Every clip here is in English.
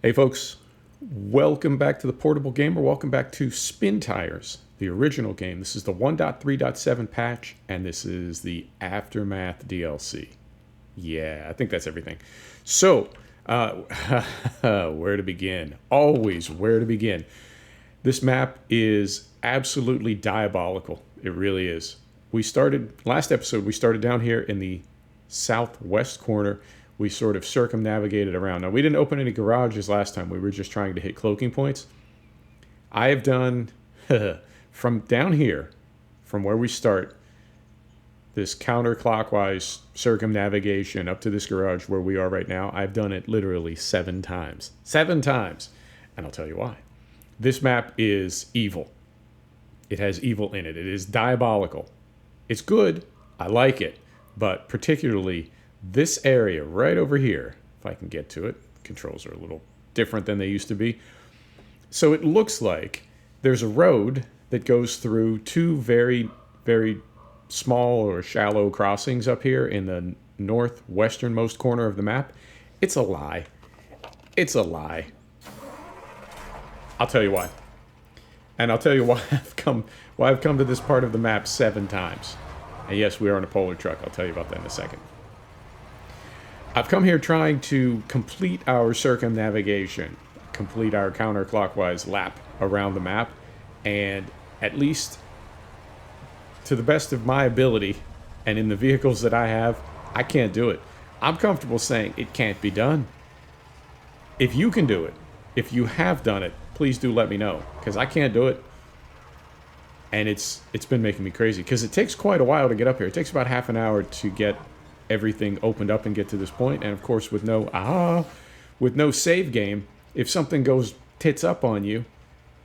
Hey folks, welcome back to the Portable Gamer. Welcome back to Spintires, the original game. This is the 1.3.7 patch, and this is the Aftermath DLC. Yeah, I think that's everything. So, where to begin? Always where to begin. This map is absolutely diabolical. It really is. Last episode, we started down here in the southwest corner. We sort of circumnavigated around. Now, we didn't open any garages last time. We were just trying to hit cloaking points. I have done, from down here, from where we start, this counterclockwise circumnavigation up to this garage where we are right now. I've done it literally 7 times. 7 times. And I'll tell you why. This map is evil. It has evil in it. It is diabolical. It's good. I like it. But particularly this area right over here, if I can get to it, controls are a little different than they used to be. So it looks like there's a road that goes through 2 very, very small or shallow crossings up here in the northwesternmost corner of the map. It's a lie. It's a lie. I'll tell you why. And I'll tell you why I've come to this part of the map 7 times. And yes, we are in a polar truck. I'll tell you about that in a second. I've come here trying to complete our circumnavigation, complete our counterclockwise lap around the map, and at least to the best of my ability, and in the vehicles that I have, I can't do it. I'm comfortable saying it can't be done. If you can do it, if you have done it, please do let me know, because I can't do it. And it's been making me crazy, because it takes quite a while to get up here. It takes about half an hour to get everything opened up and get to this point. And of course, with no save game, if something goes tits up on you,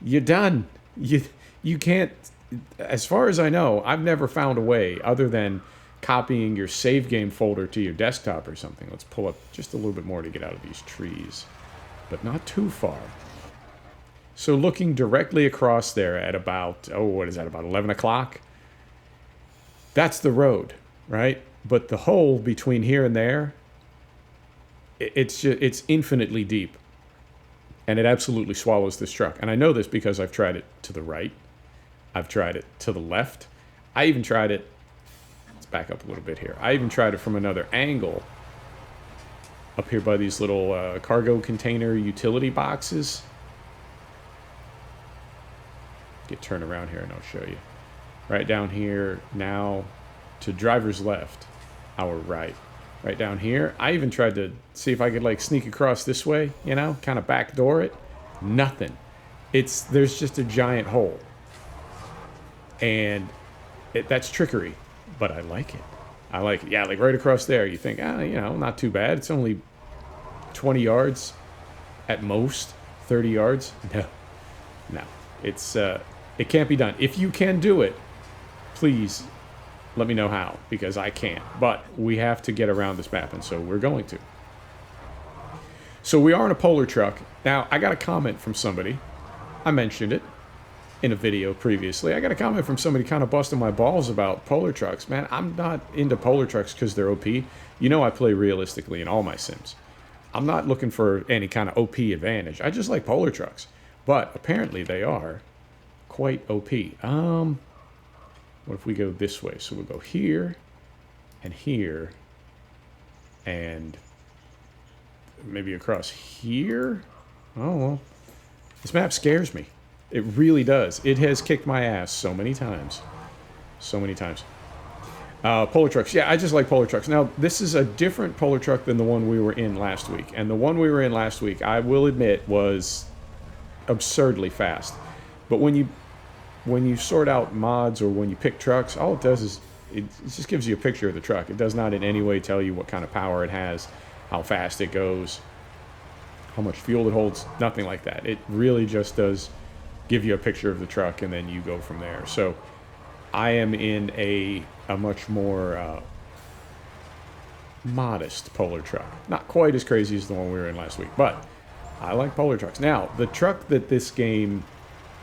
you're done. You can't, as far as I know, I've never found a way other than copying your save game folder to your desktop or something. Let's pull up just a little bit more to get out of these trees, but not too far. So looking directly across there at about, what is that, about 11 o'clock? That's the road, right? But the hole between here and there, it's infinitely deep. And it absolutely swallows this truck. And I know this because I've tried it to the right. I've tried it to the left. I even tried it, let's back up a little bit here. I even tried it from another angle up here by these little cargo container utility boxes. Get turned around here and I'll show you. Right down here now to driver's left, our right. Right down here. I even tried to see if I could like sneak across this way, you know, kind of backdoor it. Nothing. There's just a giant hole. And that's trickery, but I like it. I like it. Yeah, like right across there, you think, not too bad. It's only 20 yards at most, 30 yards. No. It can't be done. If you can do it, please let me know how, because I can't. But we have to get around this map, and so we're going to. So we are in a polar truck. Now, I got a comment from somebody. I mentioned it in a video previously. I got a comment from somebody kind of busting my balls about polar trucks. Man, I'm not into polar trucks because they're OP. You know I play realistically in all my sims. I'm not looking for any kind of OP advantage. I just like polar trucks. But apparently they are quite OP. What if we go this way? So we'll go here, and maybe across here? Oh, well. This map scares me. It really does. It has kicked my ass so many times. So many times. Polar trucks. Yeah, I just like polar trucks. Now, this is a different polar truck than the one we were in last week. And the one we were in last week, I will admit, was absurdly fast. But when you sort out mods or when you pick trucks, all it does is it just gives you a picture of the truck. It does not in any way tell you what kind of power it has, how fast it goes, how much fuel it holds, nothing like that. It really just does give you a picture of the truck, and then you go from there. So I am in a much more modest polar truck. Not quite as crazy as the one we were in last week, but I like polar trucks. Now, the truck that this game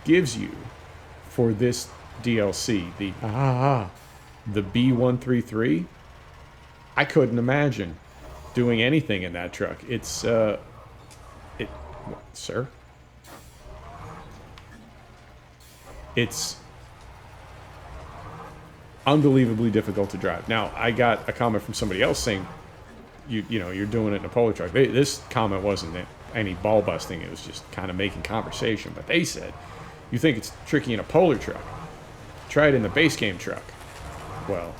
gives you for this DLC, the B133, I couldn't imagine doing anything in that truck. Sir? It's unbelievably difficult to drive. Now, I got a comment from somebody else saying, you know, you're doing it in a polar truck. This comment wasn't any ball busting. It was just kind of making conversation. But they said, you think it's tricky in a polar truck? Try it in the base game truck. Well,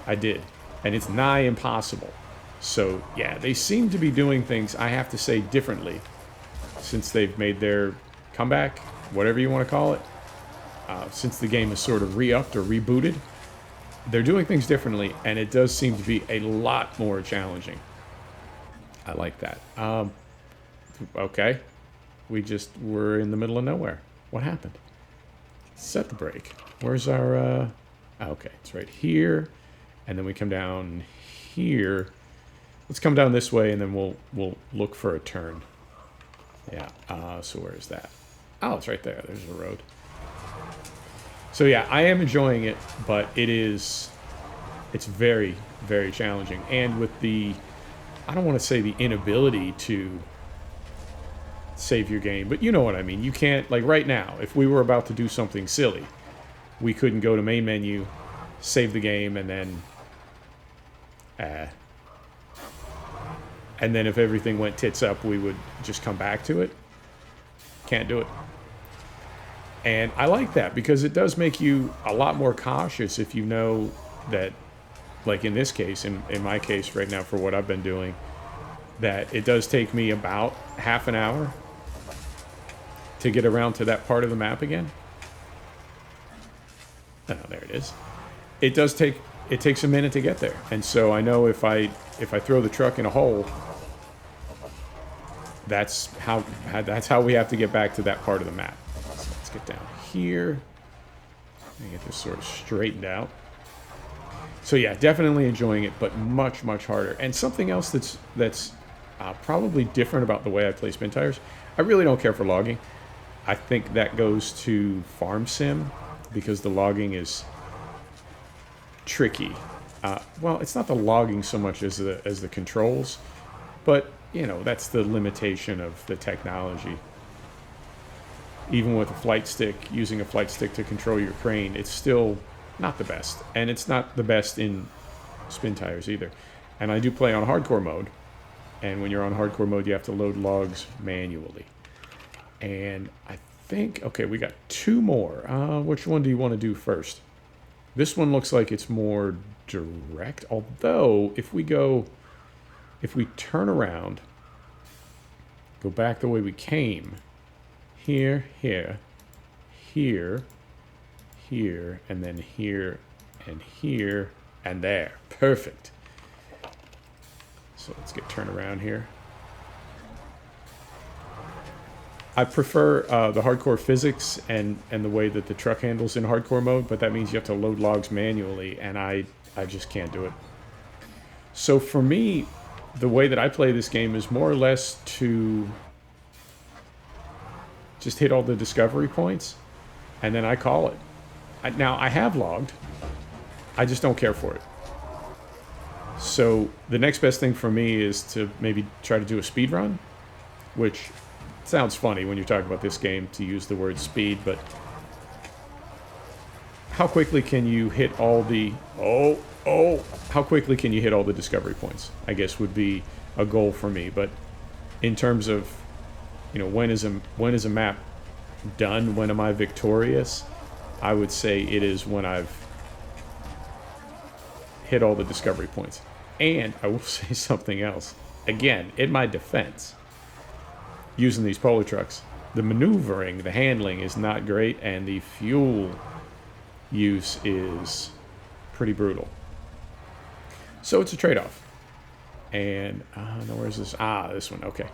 I did. And it's nigh impossible. So, yeah, they seem to be doing things, I have to say, differently since they've made their comeback, whatever you want to call it. Since the game is sort of re-upped or rebooted, they're doing things differently, and it does seem to be a lot more challenging. I like that. Okay. We're in the middle of nowhere. What happened? Set the brake. Where's our, okay, it's right here. And then we come down here. Let's come down this way, and then we'll look for a turn. Yeah, so where is that? Oh, it's right there. There's a road. So yeah, I am enjoying it, but it's very, very challenging. And with I don't want to say the inability to save your game, but you know what I mean. You can't, like right now, if we were about to do something silly, we couldn't go to main menu, save the game, and then if everything went tits up, we would just come back to it. Can't do it. And I like that because it does make you a lot more cautious if you know that, like in this case, in my case right now for what I've been doing, that it does take me about half an hour to get around to that part of the map again. Oh, there it is. It takes a minute to get there. And so I know if I throw the truck in a hole, that's how we have to get back to that part of the map. So let's get down here and get this sort of straightened out. So yeah, definitely enjoying it, but much, much harder. And something else that's probably different about the way I play Spintires, I really don't care for logging. I think that goes to Farm Sim because the logging is tricky. Well, it's not the logging so much as the controls, but you know, that's the limitation of the technology. Even with a flight stick, using a flight stick to control your crane, it's still not the best. And it's not the best in Spintires either. And I do play on hardcore mode. And when you're on hardcore mode, you have to load logs manually. And I think, okay, we got two more. Which one do you want to do first? This one looks like it's more direct. Although, if we turn around, go back the way we came, here, here, here, here, and then here, and there. Perfect. So let's get turned around here. I prefer the hardcore physics and the way that the truck handles in hardcore mode, but that means you have to load logs manually, and I just can't do it. So for me, the way that I play this game is more or less to just hit all the discovery points, and then I call it. Now, I have logged. I just don't care for it. So the next best thing for me is to maybe try to do a speed run, which sounds funny when you're talking about this game to use the word speed, but how quickly can you hit all the... how quickly can you hit all the discovery points, I guess would be a goal for me. But in terms of, you know, when is a map done? When am I victorious? I would say it is when I've hit all the discovery points. And I will say something else. Again, in my defense, using these polar trucks, the maneuvering, the handling is not great, and the fuel use is pretty brutal. So it's a trade-off. And no, where's this? This one. Okay.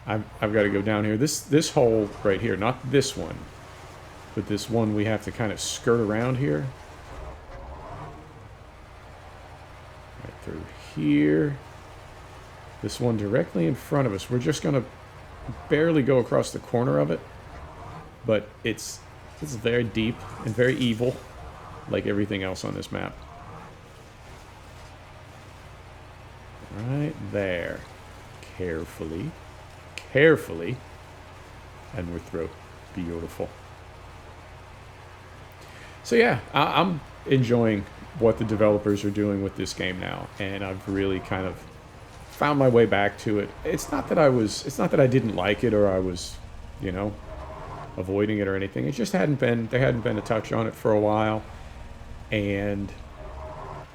I've got to go down here. This hole right here, not this one, but this one we have to kind of skirt around here. Right through here. This one directly in front of us. We're just going to barely go across the corner of it, but this is very deep and very evil, like everything else on this map. Right there. Carefully. carefully. And we're through. Beautiful. So yeah, I'm enjoying what the developers are doing with this game now, and I've really kind of found my way back to it. It's not that I didn't like it or I was, you know, avoiding it or anything. It just there hadn't been a touch on it for a while, and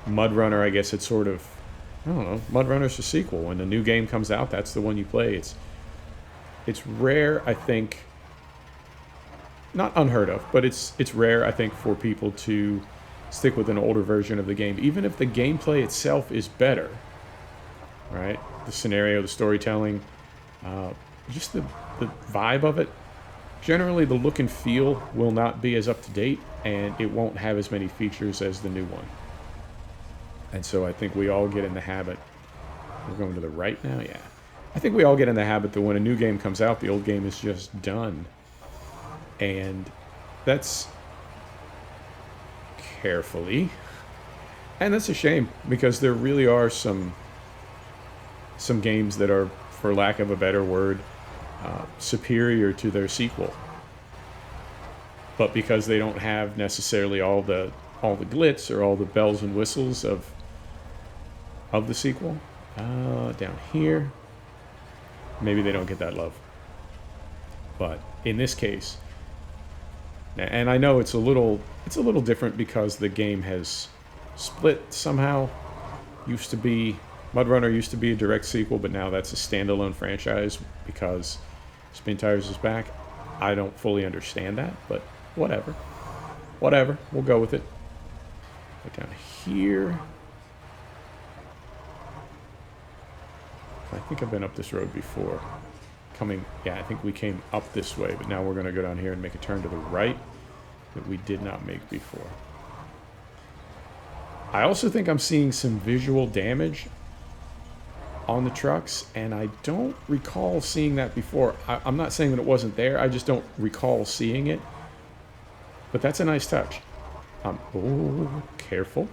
Mud Runner, I guess it's sort of, I don't know, Mud Runner's a sequel. When the new game comes out, that's the one you play. It's rare, I think, not unheard of, but it's rare, I think, for people to stick with an older version of the game, even if the gameplay itself is better, right? The scenario, the storytelling, just the vibe of it. Generally, the look and feel will not be as up to date, and it won't have as many features as the new one. And so I think we all get in the habit. We're going to the right now? Yeah. I think we all get in the habit that when a new game comes out, the old game is just done. And that's carefully. And that's a shame, because there really are some games that are, for lack of a better word, superior to their sequel. But because they don't have necessarily all the glitz or all the bells and whistles of the sequel, down here, maybe they don't get that love. But in this case, and I know it's a little different because the game has split somehow. Mud Runner used to be a direct sequel, but now that's a standalone franchise because Spintires is back. I don't fully understand that, but whatever. We'll go with it. Go down here. I think I've been up this road before. I think we came up this way, but now we're going to go down here and make a turn to the right that we did not make before. I also think I'm seeing some visual damage on the trucks, and I don't recall seeing that before. I'm not saying that it wasn't there, I just don't recall seeing it. But that's a nice touch. Oh, careful.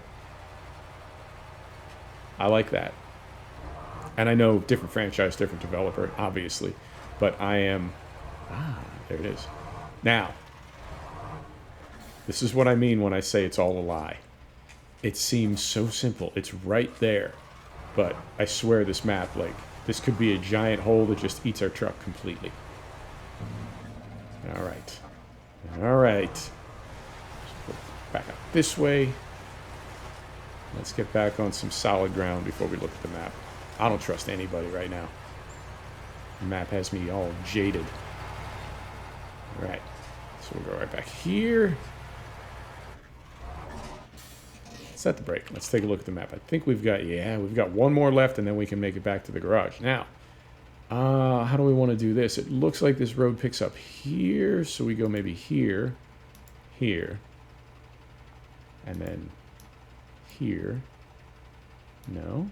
I like that. And I know different franchise, different developer, obviously. But I am... there it is. Now, this is what I mean when I say it's all a lie. It seems so simple. It's right there. But I swear this map, this could be a giant hole that just eats our truck completely. All right. Back up this way. Let's get back on some solid ground before we look at the map. I don't trust anybody right now. The map has me all jaded. All right. So we'll go right back here. Set the brake. Let's take a look at the map. I think we've got one more left, and then we can make it back to the garage. Now, how do we want to do this? It looks like this road picks up here, so we go maybe here, here, and then here. No?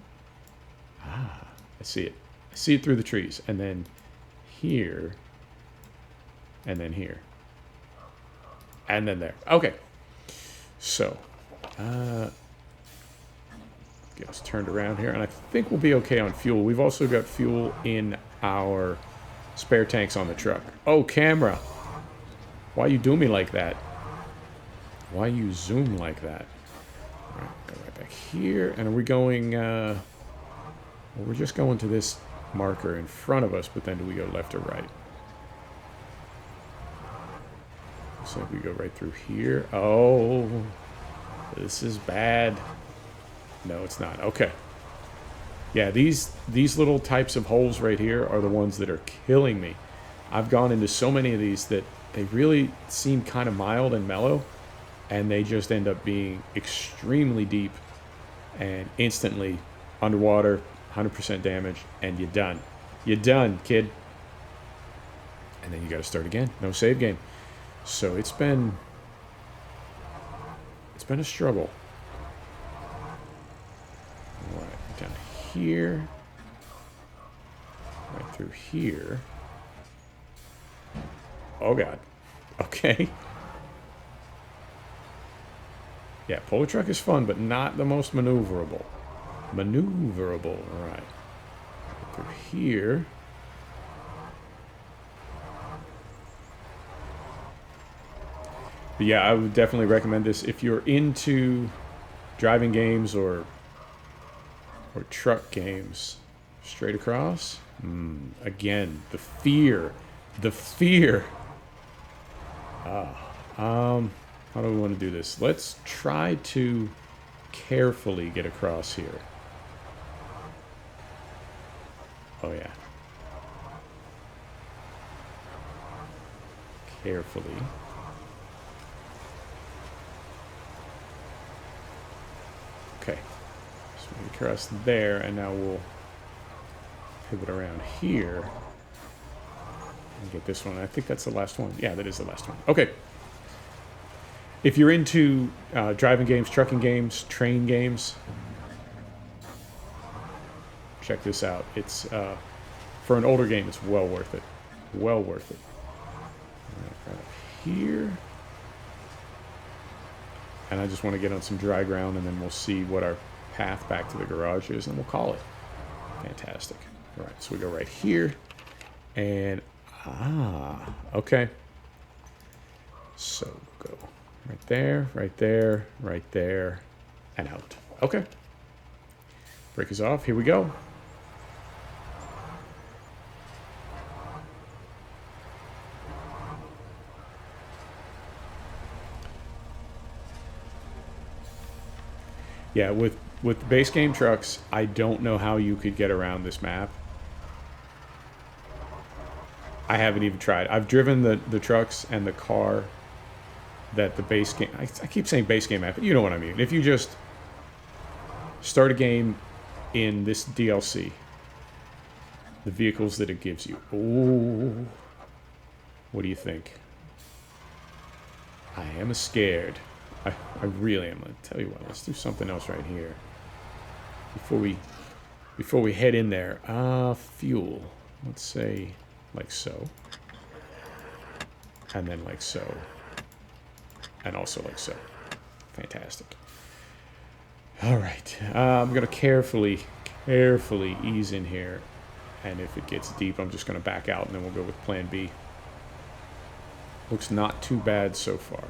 I see it. I see it through the trees, and then here, and then here, and then there. Okay. So, get us turned around here, and I think we'll be okay on fuel. We've also got fuel in our spare tanks on the truck. Oh, camera. Why you do me like that? Why you zoom like that? All right, go right back here, and are we going, well, we're just going to this marker in front of us, but then do we go left or right? Looks like we go right through here. Oh, this is bad. No, it's not. Okay. Yeah, these little types of holes right here are the ones that are killing me. I've gone into so many of these that they really seem kind of mild and mellow, and they just end up being extremely deep and instantly underwater, 100% damage, and you're done. You're done, kid. And then you got to start again. No save game. So it's been a struggle. All right, down here, right through here. Oh God. Okay. Yeah, pull a truck is fun, but not the most maneuverable. All right. Through here. But yeah, I would definitely recommend this if you're into driving games or truck games. Straight across. Again, the fear. The fear. How do we want to do this? Let's try to carefully get across here. Oh, yeah. Carefully. Okay. So we cross there, and now we'll pivot around here and get this one. I think that's the last one. Yeah, that is the last one. Okay. If you're into driving games, trucking games, train games, check this out. It's for an older game, it's well worth it. Well worth it. Right up here. And I just want to get on some dry ground, and then we'll see what our path back to the garage is, and we'll call it. Fantastic. All right, so we go right here. And, okay. So go right there, right there, right there, and out. Okay. Brake is off. Here we go. Yeah, with base game trucks, I don't know how you could get around this map. I haven't even tried. I've driven the trucks and the car that the base game... I keep saying base game map, but you know what I mean. If you just start a game in this DLC, the vehicles that it gives you. Ooh. What do you think? I am scared. I really am. I'll tell you what, let's do something else right here. Before we head in there. Fuel. Let's say like so. And then like so. And also like so. Fantastic. Alright. I'm going to carefully ease in here. And if it gets deep, I'm just going to back out, and then we'll go with plan B. Looks not too bad so far.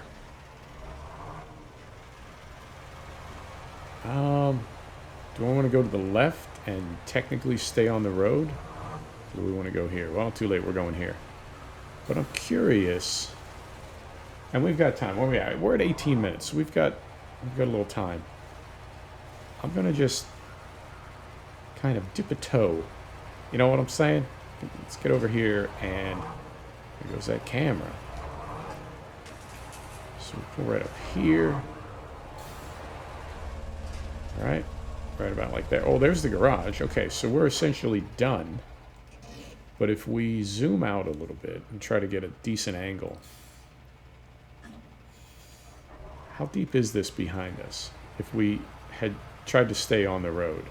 Do I want to go to the left and technically stay on the road? Or do we want to go here? Well, too late. We're going here. But I'm curious. And we've got time. Where are we at? We're at 18 minutes. So we've got a little time. I'm going to just kind of dip a toe. You know what I'm saying? Let's get over here, and there goes that camera. So we pull right up here. All right. Right about like that. Oh, there's the garage. Okay, so we're essentially done. But if we zoom out a little bit and try to get a decent angle. How deep is this behind us? If we had tried to stay on the road.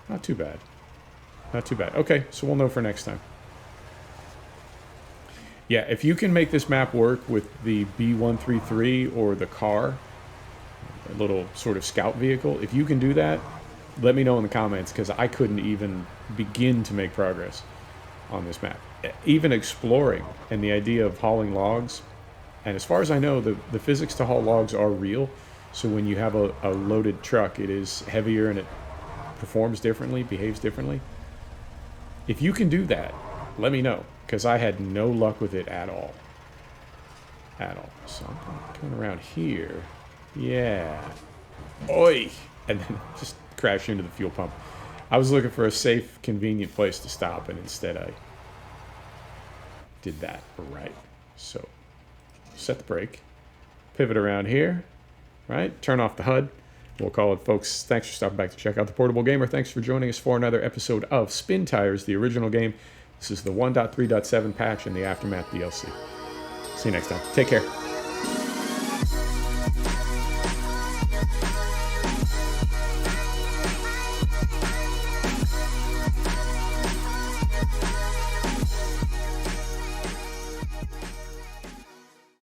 Not too bad. Not too bad. Okay, so we'll know for next time. Yeah, if you can make this map work with the B133 or the car, a little sort of scout vehicle, if you can do that, let me know in the comments, because I couldn't even begin to make progress on this map. Even exploring and the idea of hauling logs, and as far as I know, the physics to haul logs are real, so when you have a loaded truck, it is heavier and it performs differently, behaves differently. If you can do that, let me know, because I had no luck with it at all. At all. So I'm coming around here. Yeah. Oi! And then just crash into the fuel pump. I was looking for a safe, convenient place to stop, and instead I did that right. So set the brake. Pivot around here. Right? Turn off the HUD. We'll call it, folks. Thanks for stopping back to check out The Portable Gamer. Thanks for joining us for another episode of Spintires, the original game. This is the 1.3.7 patch and the Aftermath DLC. See you next time. Take care.